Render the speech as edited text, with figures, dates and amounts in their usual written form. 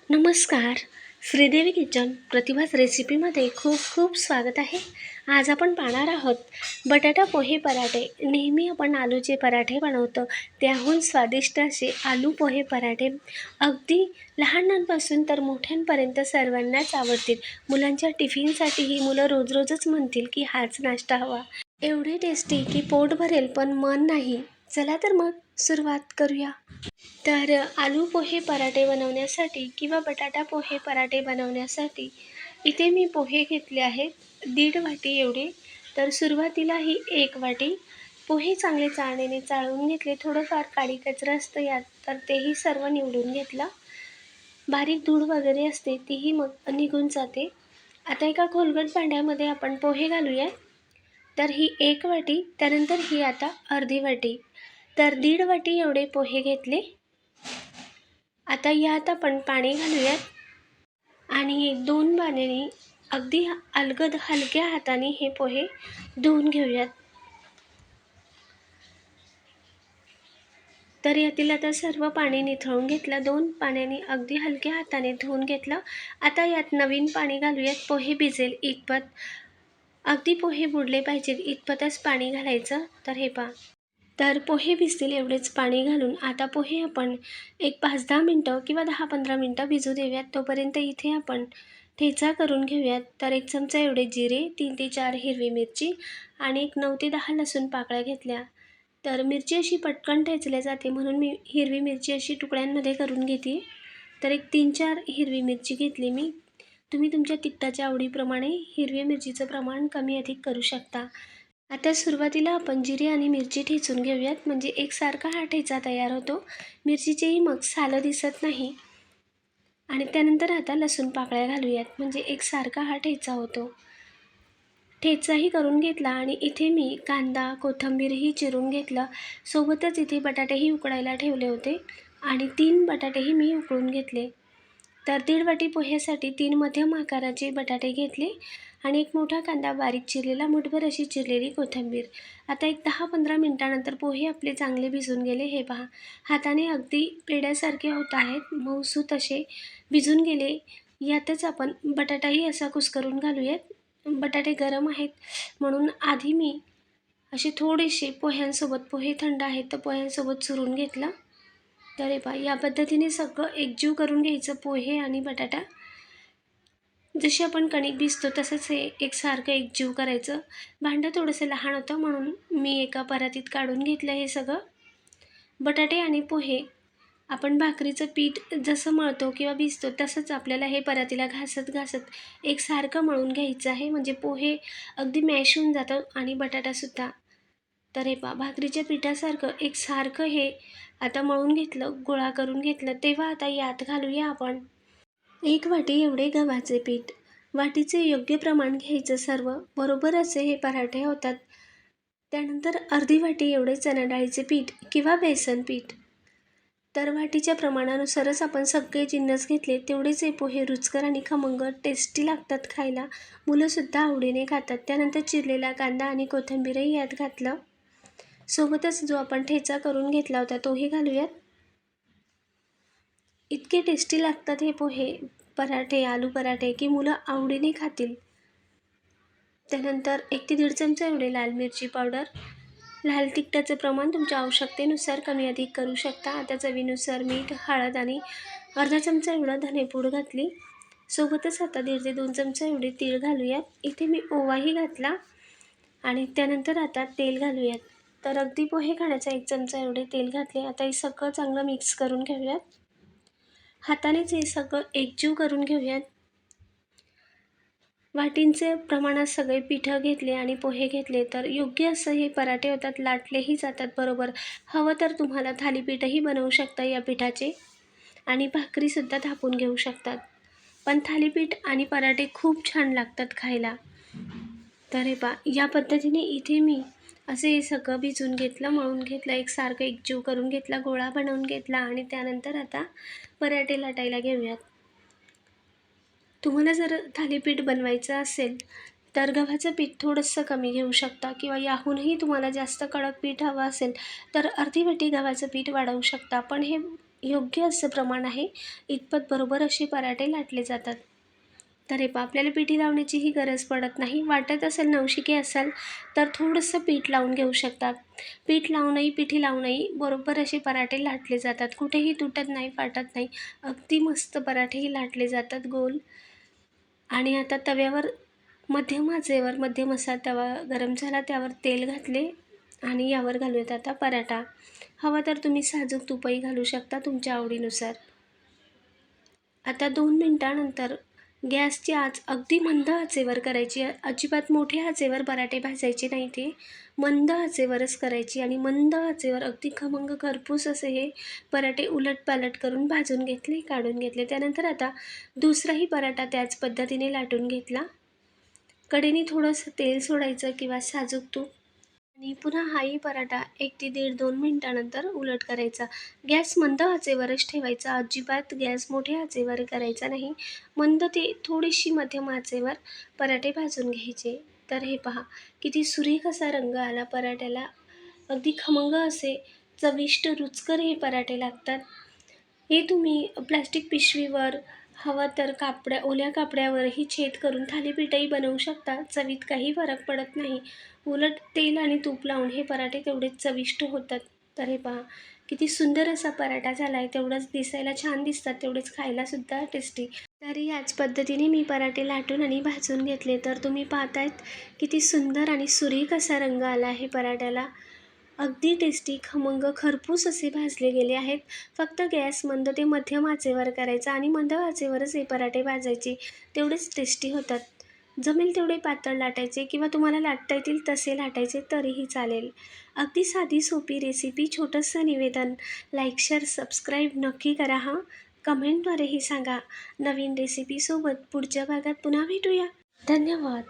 नमस्कार. श्रीदेवी किचन प्रतिभाच रेसिपीमध्ये खूप खूप स्वागत आहे. आज आपण पाहणार आहोत बटाटा पोहे पराठे. नेहमी आपण आलूचे पराठे बनवतो, त्याहून स्वादिष्ट असे आलू पोहे पराठे अगदी लहानांपासून तर मोठ्यांपर्यंत सर्वांनाच आवडतील. मुलांच्या टिफिनसाठीही मुलं रोज रोजच म्हणतील की हाच नाश्ता हवा. एवढे टेस्टी की पोट भरेल पण मन नाही. चला तर मग सुरुवात करूया. तर आलू पोहे पराठे बनवण्यासाठी किंवा बटाटा पोहे पराठे बनवण्यासाठी इथे मी पोहे घेतले आहेत 1.5 वाटी एवढे. तर सुरुवातीला ही 1 वाटी पोहे चांगले चाळणीने चाळून घेतले. थोडंफार काळी कचरा असतं यात, तर तेही सर्व निवडून घेतलं. बारीक धूळ वगैरे असते तीही मग निघून जाते. आता एका खोलगट भांड्यामध्ये आपण पोहे घालूया. तर ही 1 वाटी, त्यानंतर ही आता अर्धी वाटी, तर 1.5 वाटी एवढे पोहे घेतले. आता यात आपण पाणी घालूयात आणि 2 पाण्याने अगदी अलगद हलक्या हाताने हे पोहे धुवून घेऊयात. तर यातील आता सर्व पाणी निथळून घेतलं. 2 पाण्याने अगदी हलक्या हाताने धुवून घेतलं. आता यात नवीन पाणी घालूयात. पोहे भिजेल इतपत, अगदी पोहे बुडले पाहिजेत इतपतच पाणी घालायचं. तर हे पहा, तर पोहे भिजतील एवढेच पाणी घालून आता पोहे आपण एक 5-10 मिनटं किंवा 10-15 मिनटं भिजू देऊयात. तोपर्यंत इथे आपण ठेचा करून घेऊयात. तर 1 चमचा एवढे जिरे, 3 ते 4 हिरवी मिरची आणि एक 9 ते 10 लसूण पाकळ्या घेतल्या. तर मिरची अशी पटकन ठेचल्या जाते म्हणून मी हिरवी मिरची अशी तुकड्यांमध्ये करून घेते. तर एक 3-4 हिरवी मिरची घेतली मी. तुम्ही तुमच्या तिखटाच्या आवडीप्रमाणे हिरवी मिरचीचं प्रमाण कमी अधिक करू शकता. आता सुरुवातीला आपण जिरे आणि मिरची ठेचून घेऊयात, म्हणजे एकसारखा हा ठेचा तयार होतो. मिरचीचेही मग सालं दिसत नाही. आणि त्यानंतर आता लसूण पाकळ्या घालूयात, म्हणजे एकसारखा हा ठेचा होतो. ठेचाही करून घेतला आणि इथे मी कांदा, कोथिंबीरही चिरून घेतलं. सोबतच इथे बटाटेही उकडायला ठेवले होते आणि 3 बटाटेही मी उकळून घेतले. तर 1.5 वाटी पोह्यासाठी 3 मध्यम आकाराचे बटाटे घेतले आणि एक मोठा कांदा बारीक चिरलेला, मुठभर अशी चिरलेली कोथिंबीर. आता एक 10-15 मिनटानंतर पोहे आपले चांगले भिजून गेले. हे पहा, हाताने अगदी पेड्यासारखे होत आहेत, मऊसूत असे भिजून गेले. यातच आपण बटाटाही असा कुस्करून घालूयात. बटाटे गरम आहेत म्हणून आधी मी असे थोडेसे पोह्यांसोबत, पोहे थंड आहेत तर पोह्यांसोबत चुरून घेतलं. तर हे पहा, या पद्धतीने सगळं एकजीव करून घ्यायचं, पोहे आणि बटाटा. जशी आपण कणिक भिजतो तसंच हे एकसारखं एकजीव करायचं. भांडं थोडंसं लहान होतं म्हणून मी एका परातीत काढून घेतलं हे सगळं. बटाटे आणि पोहे आपण भाकरीचं पीठ जसं मळतो किंवा भिजतो तसंच आपल्याला हे परातीला घासत घासत एकसारखं मळून घ्यायचं आहे, म्हणजे पोहे अगदी मॅश होऊन जातं आणि बटाटासुद्धा. तर हे पहा, भाकरीच्या पिठासारखं एकसारखं हे आता मळून घेतलं, गोळा करून घेतलं. तेव्हा आता यात घालूया आपण 1 वाटी एवढे गव्हाचे पीठ. वाटीचे योग्य प्रमाण घ्यायचं सर्व, बरोबर असे हे पराठे होतात. त्यानंतर अर्धी वाटी एवढे चणा डाळीचे पीठ किंवा बेसन पीठ. तर वाटीच्या प्रमाणानुसारच आपण सगळे जिन्नस घेतले. तेवढेच हे पोहे रुचकर आणि खमंग टेस्टी लागतात खायला. मुलंसुद्धा आवडीने खातात. त्यानंतर चिरलेला कांदा आणि कोथिंबीरही यात घातलं. सोबतच जो आपण ठेचा करून घेतला होता तोही घालूयात. इतके टेस्टी लागतात हे पोहे पराठे, आलू पराठे, की मुलं आवडीने खातील. त्यानंतर 1 ते 1.5 चमचा एवढे लाल मिरची पावडर. लाल तिखटाचं प्रमाण तुमच्या आवश्यकतेनुसार कमी अधिक करू शकता. आता चवीनुसार मीठ, हळद आणि अर्धा चमचा एवढा धनेपूड घातली. सोबतच आता 1.5 ते 2 चमचा एवढे तीळ घालूयात. इथे मी ओवाही घातला आणि त्यानंतर आता तेल घालूयात. तर अगदी पोहे खाण्याचा 1 चमचा एवढे तेल घातले. आता हे सगळं चांगलं मिक्स करून घेऊयात. हातानेच हे सगळं एकजीव करून घेऊयात. वाटींचे प्रमाणात सगळे पिठं घेतले आणि पोहे घेतले तर योग्य असं हे पराठे होतात, लाटलेही जातात बरोबर. हवं तर तुम्हाला थालीपीठही बनवू शकता या पिठाचे आणि भाकरीसुद्धा थापून घेऊ शकतात. पण थालीपीठ आणि पराठे खूप छान लागतात खायला. तर हे पहा, या पद्धतीने इथे मी असे हे सगळं भिजून घेतलं, मळून घेतलं, एकसारखं एकजीव करून घेतला, गोळा बनवून घेतला आणि त्यानंतर आता पराठे लाटायला घेऊयात. तुम्हाला जर थालीपीठ बनवायचं असेल तर गव्हाचं पीठ थोडंसं कमी घेऊ शकता किंवा याहूनही तुम्हाला जास्त कडक पीठ हवं असेल तर अर्धी वाटी गव्हाचं पीठ वाढवू शकता. पण हे योग्य असं प्रमाण आहे इतपत बरोबर असे पराठे लाटले जातात. तर हे पहा, आपल्याला पिठी लावण्याचीही गरज पडत नाही. वाटत असेल नवशिके असाल तर थोडंसं पीठ लावून घेऊ शकता. पीठ लावूनही पिठी लावूनही बरोबर असे पराठे लाटले जातात. कुठेही तुटत नाही, फाटत नाही. अगदी मस्त पराठेही लाटले जातात गोल. आणि आता तव्यावर मध्यम असा तवा गरम झाला, त्यावर तेल घातले आणि यावर घालूयात आता पराठा. हवा तर तुम्ही साजूक तुपही घालू शकता तुमच्या आवडीनुसार. आता 2 मिनिटानंतर गॅसची आच अगदी मंद आचेवर करायची. अजिबात मोठ्या आचेवर पराठे भाजायचे नाही, ते मंद आचेवरच करायची आणि मंद आचेवर अगदी खमंग खरपूस असे हे पराठे उलटपालट करून भाजून घेतले, काढून घेतले. त्यानंतर आता दुसराही पराठा त्याच पद्धतीने लाटून घेतला. कडेने थोडंसं तेल सोडायचं किंवा साजूक तूप आणि पुन्हा हाही पराठा 1 ते 1.5-2 मिनिटानंतर उलट करायचा. गॅस मंद आचेवरच ठेवायचा. अजिबात गॅस मोठ्या आचेवर करायचा नाही. मंद ते थोडीशी मध्यम आचेवर पराठे भाजून घ्यायचे. तर हे पहा, किती सुरेख असा रंग आला पराठ्याला. अगदी खमंग असे चविष्ट रुचकर हे पराठे लागतात. हे तुम्ही प्लॅस्टिक पिशवीवर, हवं तर ओल्या कापड्यावरही छेद करून थालीपीठही बनवू शकता. चवीत काही फरक पडत नाही. उलट तेल आणि तूप लावून हे पराठे तेवढेच चविष्ट होतात. तर हे पहा, किती सुंदर असा पराठा झाला आहे. तेवढंच दिसायला छान दिसतात, तेवढेच खायलासुद्धा टेस्टी. तर याच पद्धतीने मी पराठे लाटून आणि भाजून घेतले. तर तुम्ही पाहतायत किती सुंदर आणि सुरेख असा रंग आला आहे पराठ्याला. अगदी टेस्टी, खमंग, खरपूस असे भाजले गेले आहेत. फक्त गॅस मंद ते मध्यम आचेवर करायचा आणि मंद आचेवरच हे पराठे भाजायचे. तेवढेच टेस्टी होतात. जमेल तेवढे पातळ लाटायचे किंवा तुम्हाला लाटता येतील तसे लाटायचे तरीही चालेल. अगदी साधी सोपी रेसिपी, छोटंसं निवेदन. लाईक, शेअर, सबस्क्राईब नक्की करा हां. कमेंटद्वारेही सांगा. नवीन रेसिपीसोबत पुढच्या भागात पुन्हा भेटूया. धन्यवाद.